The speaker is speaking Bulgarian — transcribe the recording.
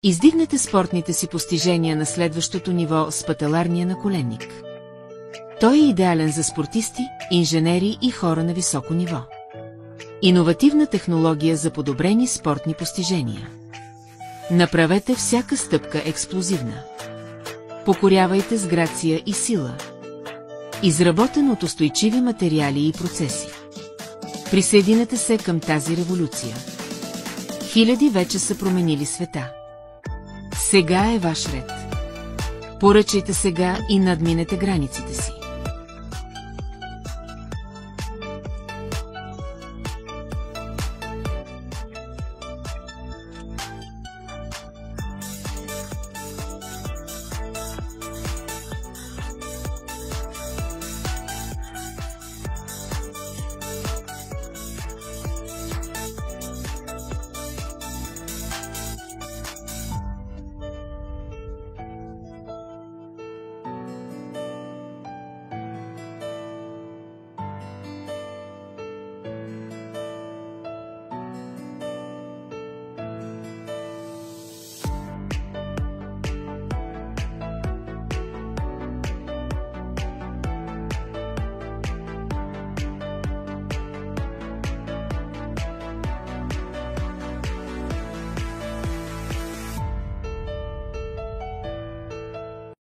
Издигнете спортните си постижения на следващото ниво с пателарния наколенник. Той е идеален за спортисти, инженери и хора на високо ниво. Иновативна технология за подобрени спортни постижения. Направете всяка стъпка експлозивна. Покорявайте с грация и сила. Изработен от устойчиви материали и процеси. Присъединете се към тази революция. Хиляди вече са променили света. Сега е ваш ред. Поръчайте сега и надминете границите си.